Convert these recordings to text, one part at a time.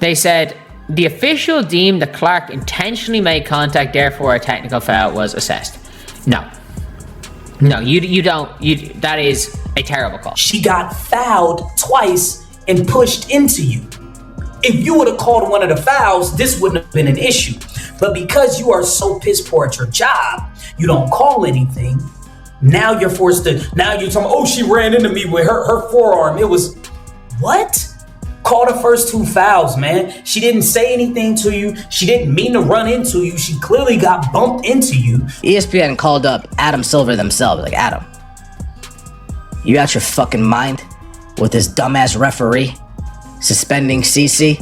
They said the official deemed that Clark intentionally made contact, therefore a technical foul was assessed. No, you don't. That is a terrible call. She got fouled twice and pushed into you. If you would have called one of the fouls, this wouldn't have been an issue. But because you are so piss poor at your job, you don't call anything. Now you're forced to, now you're talking, oh, she ran into me with her forearm. It was, what? Call the first 2 fouls, man. She didn't say anything to you. She didn't mean to run into you. She clearly got bumped into you. ESPN called up Adam Silver themselves. Like, Adam, you out your fucking mind with this dumbass referee suspending CC?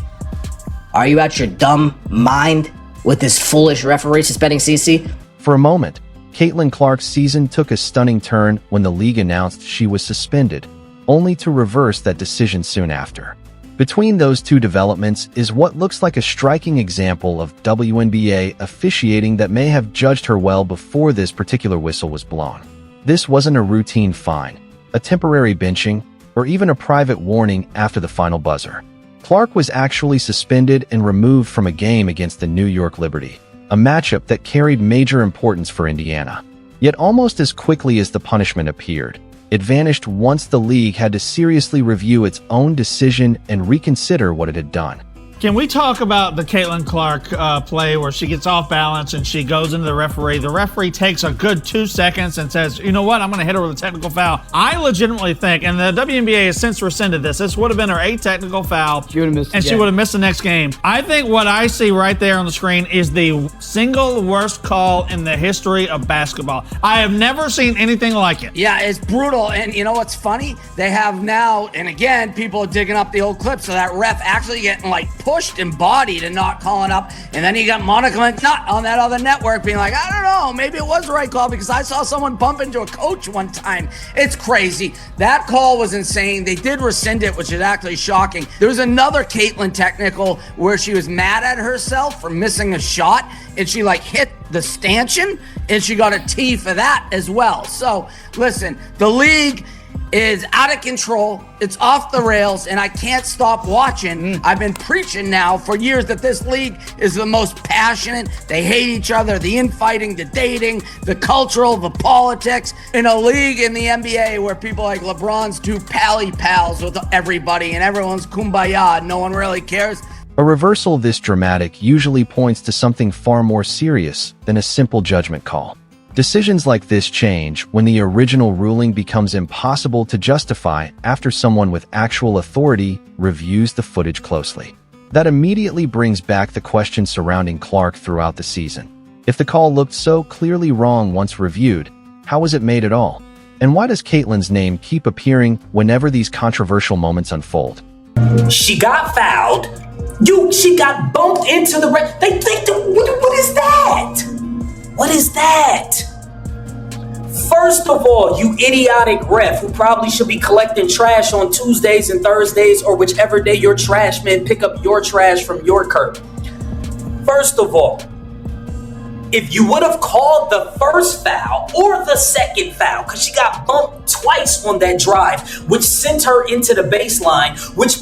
Are you out your dumb mind with this foolish referee suspending CC? For a moment, Caitlin Clark's season took a stunning turn when the league announced she was suspended, only to reverse that decision soon after. Between those two developments is what looks like a striking example of WNBA officiating that may have judged her well before this particular whistle was blown. This wasn't a routine fine, a temporary benching, or even a private warning after the final buzzer. Clark was actually suspended and removed from a game against the New York Liberty, a matchup that carried major importance for Indiana. Yet almost as quickly as the punishment appeared, it vanished once the league had to seriously review its own decision and reconsider what it had done. Can we talk about the Caitlin Clark play where she gets off balance and she goes into the referee? The referee takes a good 2 seconds and says, you know what, I'm going to hit her with a technical foul. I legitimately think, and the WNBA has since rescinded this would have been her 8th technical foul, she would have missed the next game. I think what I see right there on the screen is the single worst call in the history of basketball. I have never seen anything like it. Yeah, it's brutal. And you know what's funny? They have now, and again, people are digging up the old clips of that ref actually getting like pushed and bodied and not calling up. And then you got Monica McNutt on that other network being like, I don't know, maybe it was the right call because I saw someone bump into a coach one time. It's crazy. That call was insane. They did rescind it, which is actually shocking. There was another Caitlin technical where she was mad at herself for missing a shot and she like hit the stanchion and she got a T for that as well. So listen, the league is out of control. It's off the rails, and I can't stop watching. I've been preaching now for years that this league is the most passionate. They hate each other, the infighting, the dating, the cultural, the politics. In a league in the NBA where people like LeBron's do pally pals with everybody and everyone's kumbaya and no one really cares. A reversal this dramatic usually points to something far more serious than a simple judgment call. Decisions like this change when the original ruling becomes impossible to justify after someone with actual authority reviews the footage closely. That immediately brings back the question surrounding Clark throughout the season. If the call looked so clearly wrong once reviewed, how was it made at all? And why does Caitlin's name keep appearing whenever these controversial moments unfold? She got fouled. She got bumped into the They think, what is that? What is that? First of all, you idiotic ref who probably should be collecting trash on Tuesdays and Thursdays or whichever day your trash men pick up your trash from your curb. First of all, if you would have called the first foul or the second foul, because she got bumped twice on that drive, which sent her into the baseline, which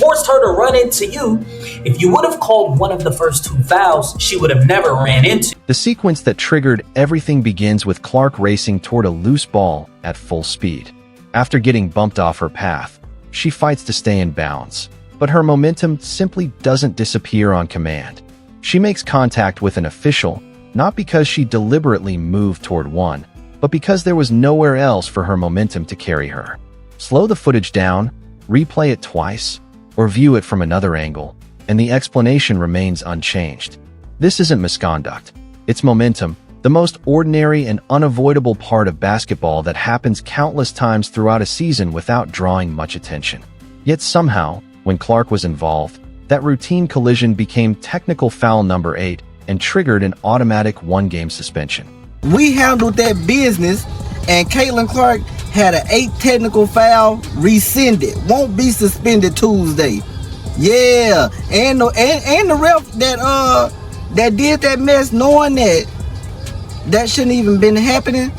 forced her to run into you. If you would have called one of the first 2 fouls, she would have never ran into. The sequence that triggered everything begins with Clark racing toward a loose ball at full speed. After getting bumped off her path, she fights to stay in bounds, but her momentum simply doesn't disappear on command. She makes contact with an official, not because she deliberately moved toward one, but because there was nowhere else for her momentum to carry her. Slow the footage down, replay it twice, or view it from another angle, and the explanation remains unchanged. This isn't misconduct. It's momentum, the most ordinary and unavoidable part of basketball that happens countless times throughout a season without drawing much attention. Yet somehow, when Clark was involved, that routine collision became technical foul number 8 and triggered an automatic 1-game suspension. We handled that business, and Caitlin Clark had an 8 technical foul rescinded. Won't be suspended Tuesday. Yeah, and the ref that did that mess, knowing that shouldn't even been happening.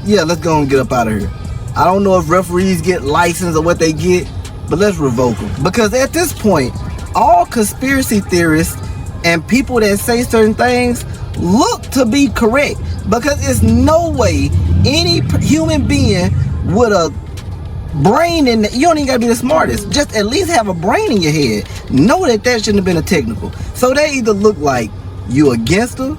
Yeah, let's go and get up out of here. I don't know if referees get licensed or what they get, but let's revoke them, because at this point, all conspiracy theorists and people that say certain things look to be correct, because it's no way any human being with a brain in you don't even gotta be the smartest, just at least have a brain in your head, know that shouldn't have been a technical. So they either look like you against her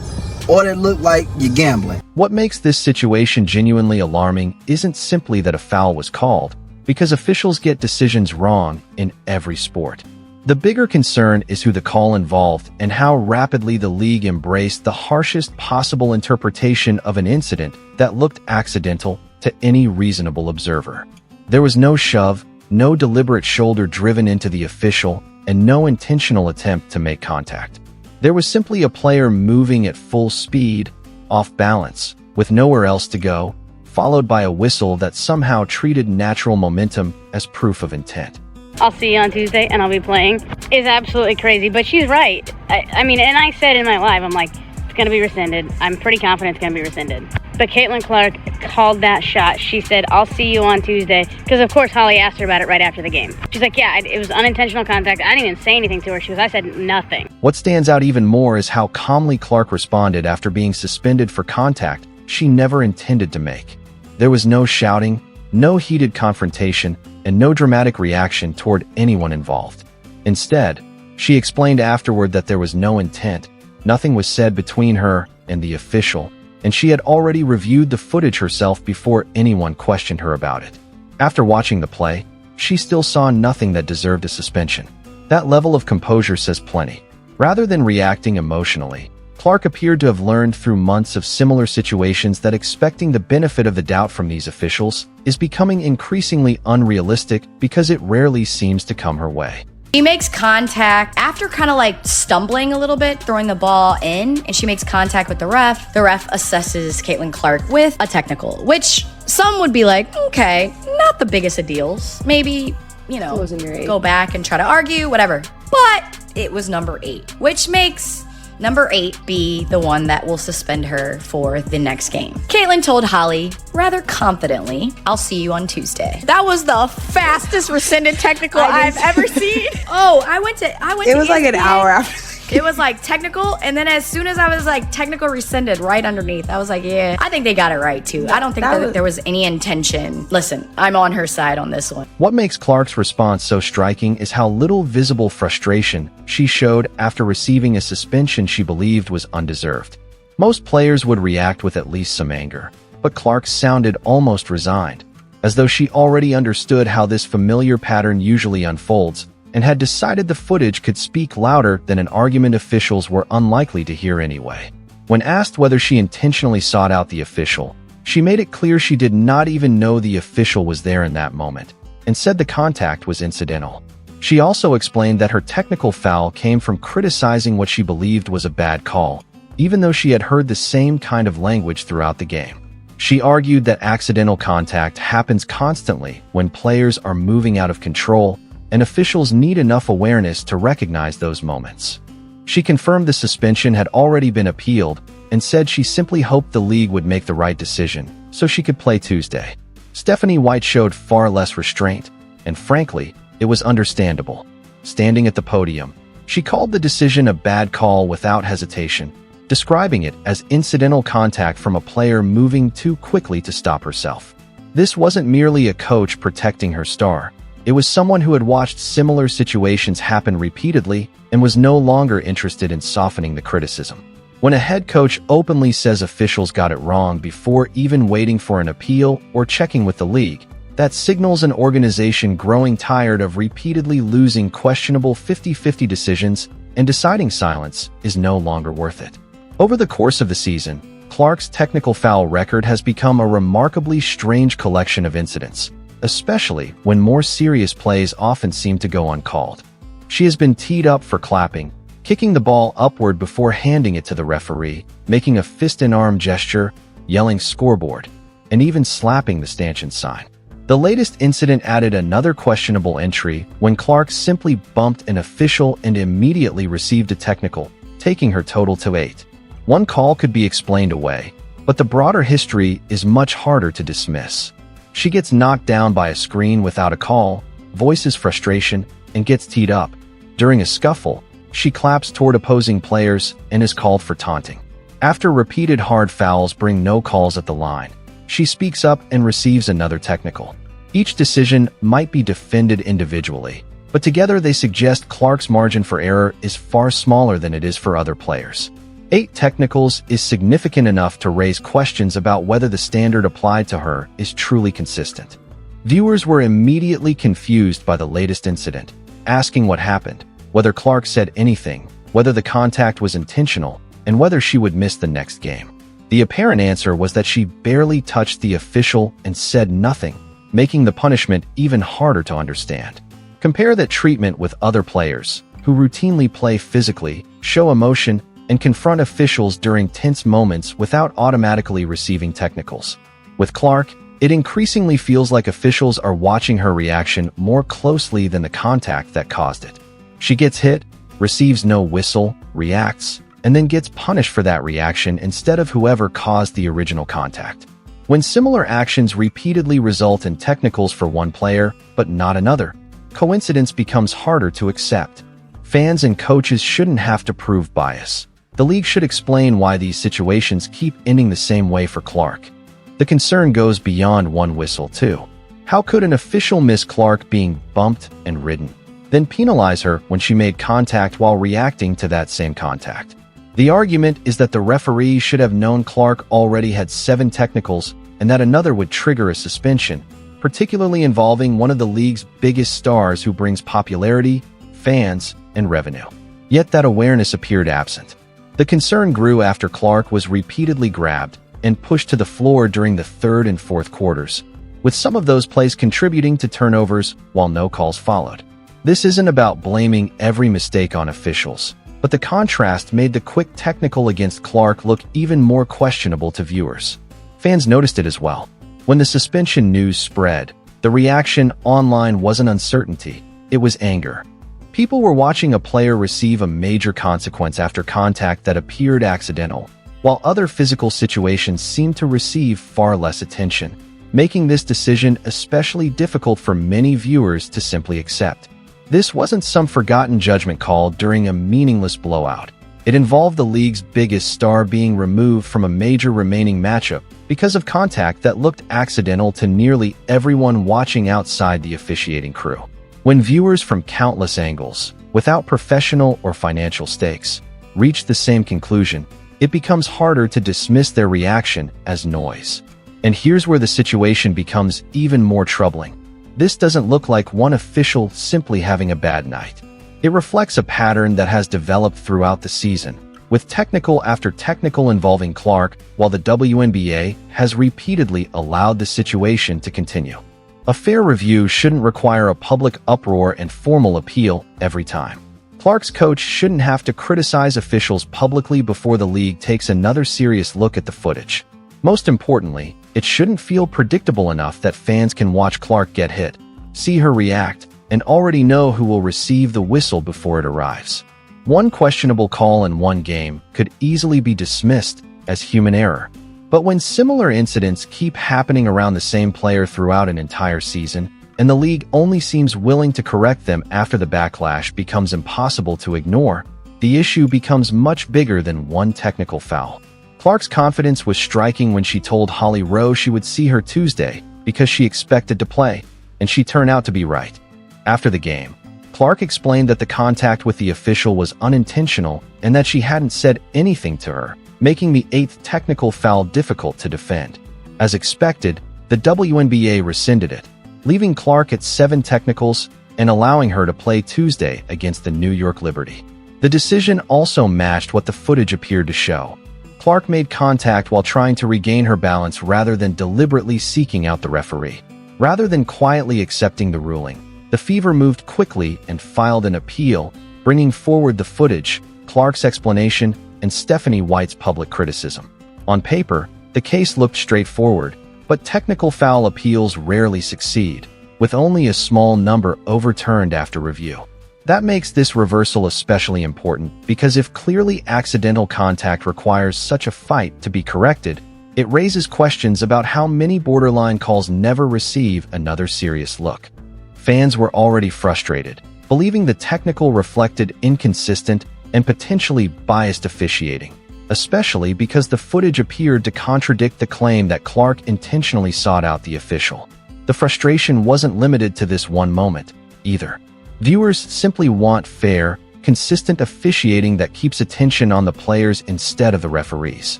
or they look like you're gambling. What makes this situation genuinely alarming isn't simply that a foul was called, because officials get decisions wrong in every sport. The bigger concern is who the call involved and how rapidly the league embraced the harshest possible interpretation of an incident that looked accidental to any reasonable observer. There was no shove, no deliberate shoulder driven into the official, and no intentional attempt to make contact. There was simply a player moving at full speed, off balance, with nowhere else to go, followed by a whistle that somehow treated natural momentum as proof of intent. I'll see you on Tuesday and I'll be playing, is absolutely crazy, but she's right. I mean, and I said in my live, I'm like, it's going to be rescinded. I'm pretty confident it's going to be rescinded. But Caitlin Clark called that shot. She said, I'll see you on Tuesday. Because, of course, Holly asked her about it right after the game. She's like, yeah, it was unintentional contact. I didn't even say anything to her. I said nothing. What stands out even more is how calmly Clark responded after being suspended for contact she never intended to make. There was no shouting, no heated confrontation, and no dramatic reaction toward anyone involved. Instead, she explained afterward that there was no intent, nothing was said between her and the official, and she had already reviewed the footage herself before anyone questioned her about it. After watching the play, she still saw nothing that deserved a suspension. That level of composure says plenty. Rather than reacting emotionally, Clark appeared to have learned through months of similar situations that expecting the benefit of the doubt from these officials is becoming increasingly unrealistic because it rarely seems to come her way. She makes contact after kind of like stumbling a little bit, throwing the ball in, and she makes contact with the ref. The ref assesses Caitlin Clark with a technical, which some would be like, okay, not the biggest of deals. Maybe, go back and try to argue, whatever. But it was number 8, which makes number 8 be the one that will suspend her for the next game. Caitlin told Holly, rather confidently, I'll see you on Tuesday. That was the fastest rescinded technical I've ever seen. Oh, I went to It was like an hour after. It was like technical, and then as soon as I was like technical rescinded right underneath, I was like, yeah, I think they got it right too. I don't think that there was any intention. Listen, I'm on her side on this one. What makes Clark's response so striking is how little visible frustration she showed after receiving a suspension she believed was undeserved. Most players would react with at least some anger, but Clark sounded almost resigned, as though she already understood how this familiar pattern usually unfolds and had decided the footage could speak louder than an argument officials were unlikely to hear anyway. When asked whether she intentionally sought out the official, she made it clear she did not even know the official was there in that moment, and said the contact was incidental. She also explained that her technical foul came from criticizing what she believed was a bad call, even though she had heard the same kind of language throughout the game. She argued that accidental contact happens constantly when players are moving out of control, and officials need enough awareness to recognize those moments. She confirmed the suspension had already been appealed and said she simply hoped the league would make the right decision so she could play Tuesday. Stephanie White showed far less restraint, and frankly, it was understandable. Standing at the podium, she called the decision a bad call without hesitation, describing it as incidental contact from a player moving too quickly to stop herself. This wasn't merely a coach protecting her star. It was someone who had watched similar situations happen repeatedly and was no longer interested in softening the criticism. When a head coach openly says officials got it wrong before even waiting for an appeal or checking with the league, that signals an organization growing tired of repeatedly losing questionable 50-50 decisions, and deciding silence is no longer worth it. Over the course of the season, Clark's technical foul record has become a remarkably strange collection of incidents, especially when more serious plays often seem to go uncalled. She has been teed up for clapping, kicking the ball upward before handing it to the referee, making a fist-and-arm gesture, yelling scoreboard, and even slapping the stanchion sign. The latest incident added another questionable entry when Clark simply bumped an official and immediately received a technical, taking her total to 8. One call could be explained away, but the broader history is much harder to dismiss. She gets knocked down by a screen without a call, voices frustration, and gets teed up, During a scuffle, she claps toward opposing players and is called for taunting. After repeated hard fouls bring no calls at the line, she speaks up and receives another technical. Each decision might be defended individually, but together they suggest Clark's margin for error is far smaller than it is for other players. 8 technicals is significant enough to raise questions about whether the standard applied to her is truly consistent. Viewers were immediately confused by the latest incident, asking what happened, whether Clark said anything, whether the contact was intentional, and whether she would miss the next game. The apparent answer was that she barely touched the official and said nothing, making the punishment even harder to understand. Compare that treatment with other players, who routinely play physically, show emotion, and confront officials during tense moments without automatically receiving technicals. With Clark, it increasingly feels like officials are watching her reaction more closely than the contact that caused it. She gets hit, receives no whistle, reacts, and then gets punished for that reaction instead of whoever caused the original contact. When similar actions repeatedly result in technicals for one player, but not another, coincidence becomes harder to accept. Fans and coaches shouldn't have to prove bias. The league should explain why these situations keep ending the same way for Clark. The concern goes beyond one whistle, too. How could an official miss Clark being bumped and ridden, then penalize her when she made contact while reacting to that same contact? The argument is that the referee should have known Clark already had 7 technicals and that another would trigger a suspension, particularly involving one of the league's biggest stars who brings popularity, fans, and revenue. Yet that awareness appeared absent. The concern grew after Clark was repeatedly grabbed and pushed to the floor during the 3rd and 4th quarters, with some of those plays contributing to turnovers while no calls followed. This isn't about blaming every mistake on officials, but the contrast made the quick technical against Clark look even more questionable to viewers. Fans noticed it as well. When the suspension news spread, the reaction online wasn't uncertainty, it was anger. People were watching a player receive a major consequence after contact that appeared accidental, while other physical situations seemed to receive far less attention, making this decision especially difficult for many viewers to simply accept. This wasn't some forgotten judgment call during a meaningless blowout. It involved the league's biggest star being removed from a major remaining matchup because of contact that looked accidental to nearly everyone watching outside the officiating crew. When viewers from countless angles, without professional or financial stakes, reach the same conclusion, it becomes harder to dismiss their reaction as noise. And here's where the situation becomes even more troubling. This doesn't look like one official simply having a bad night. It reflects a pattern that has developed throughout the season, with technical after technical involving Clark, while the WNBA has repeatedly allowed the situation to continue. A fair review shouldn't require a public uproar and formal appeal every time. Clark's coach shouldn't have to criticize officials publicly before the league takes another serious look at the footage. Most importantly, it shouldn't feel predictable enough that fans can watch Clark get hit, see her react, and already know who will receive the whistle before it arrives. One questionable call in one game could easily be dismissed as human error. But when similar incidents keep happening around the same player throughout an entire season, and the league only seems willing to correct them after the backlash becomes impossible to ignore, the issue becomes much bigger than one technical foul. Clark's confidence was striking when she told Holly Rowe she would see her Tuesday because she expected to play, and she turned out to be right. After the game, Clark explained that the contact with the official was unintentional and that she hadn't said anything to her, making the 8th technical foul difficult to defend. As expected, the WNBA rescinded it, leaving Clark at 7 technicals and allowing her to play Tuesday against the New York Liberty. The decision also matched what the footage appeared to show. Clark made contact while trying to regain her balance rather than deliberately seeking out the referee. Rather than quietly accepting the ruling, the Fever moved quickly and filed an appeal, bringing forward the footage, Clark's explanation, and Stephanie White's public criticism. On paper, the case looked straightforward, but technical foul appeals rarely succeed, with only a small number overturned after review. That makes this reversal especially important because if clearly accidental contact requires such a fight to be corrected, it raises questions about how many borderline calls never receive another serious look. Fans were already frustrated, believing the technical reflected inconsistent and potentially biased officiating, especially because the footage appeared to contradict the claim that Clark intentionally sought out the official. The frustration wasn't limited to this one moment, either. Viewers simply want fair, consistent officiating that keeps attention on the players instead of the referees.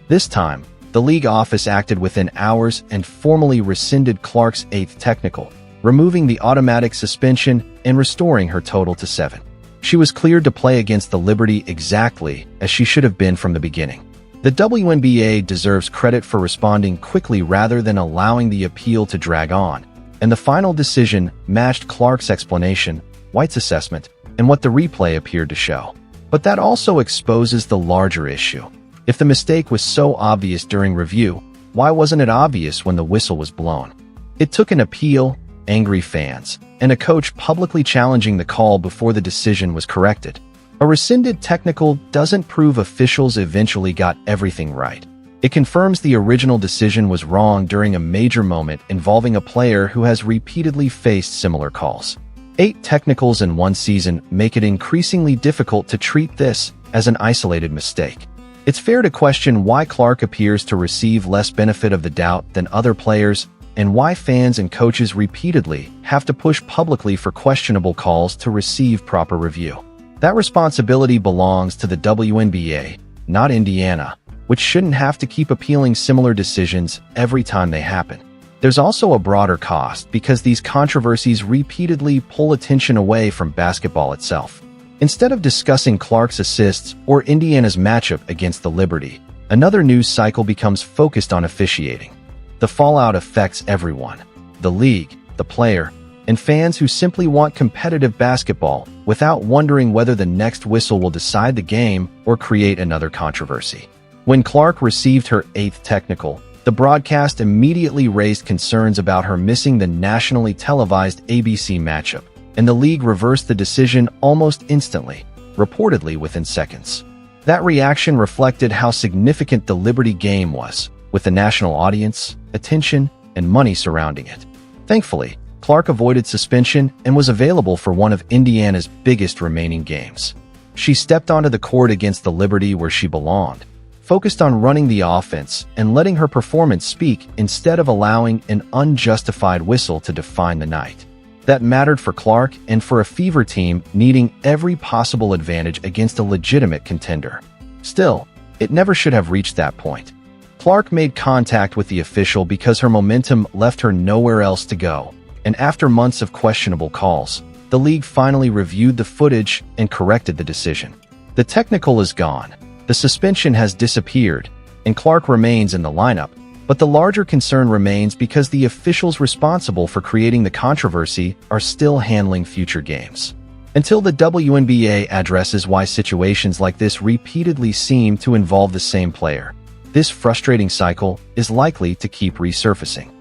This time, the league office acted within hours and formally rescinded Clark's 8th technical, removing the automatic suspension and restoring her total to 7. She was cleared to play against the Liberty exactly as she should have been from the beginning. The WNBA deserves credit for responding quickly rather than allowing the appeal to drag on, and the final decision matched Clark's explanation, White's assessment, and what the replay appeared to show. But that also exposes the larger issue. If the mistake was so obvious during review, why wasn't it obvious when the whistle was blown? It took an appeal, angry fans, and a coach publicly challenging the call before the decision was corrected. A rescinded technical doesn't prove officials eventually got everything right. It confirms the original decision was wrong during a major moment involving a player who has repeatedly faced similar calls. 8 technicals in one season make it increasingly difficult to treat this as an isolated mistake. It's fair to question why Clark appears to receive less benefit of the doubt than other players, and why fans and coaches repeatedly have to push publicly for questionable calls to receive proper review. That responsibility belongs to the WNBA, not Indiana, which shouldn't have to keep appealing similar decisions every time they happen. There's also a broader cost because these controversies repeatedly pull attention away from basketball itself. Instead of discussing Clark's assists or Indiana's matchup against the Liberty, another news cycle becomes focused on officiating. The fallout affects everyone: the league, the player, and fans who simply want competitive basketball without wondering whether the next whistle will decide the game or create another controversy. When Clark received her 8th technical, the broadcast immediately raised concerns about her missing the nationally televised ABC matchup, and the league reversed the decision almost instantly, reportedly within seconds. That reaction reflected how significant the Liberty game was, with the national audience, attention, and money surrounding it. Thankfully, Clark avoided suspension and was available for one of Indiana's biggest remaining games. She stepped onto the court against the Liberty where she belonged, focused on running the offense and letting her performance speak instead of allowing an unjustified whistle to define the night. That mattered for Clark and for a Fever team needing every possible advantage against a legitimate contender. Still, it never should have reached that point. Clark made contact with the official because her momentum left her nowhere else to go, and after months of questionable calls, the league finally reviewed the footage and corrected the decision. The technical is gone, the suspension has disappeared, and Clark remains in the lineup, but the larger concern remains because the officials responsible for creating the controversy are still handling future games. Until the WNBA addresses why situations like this repeatedly seem to involve the same player, this frustrating cycle is likely to keep resurfacing.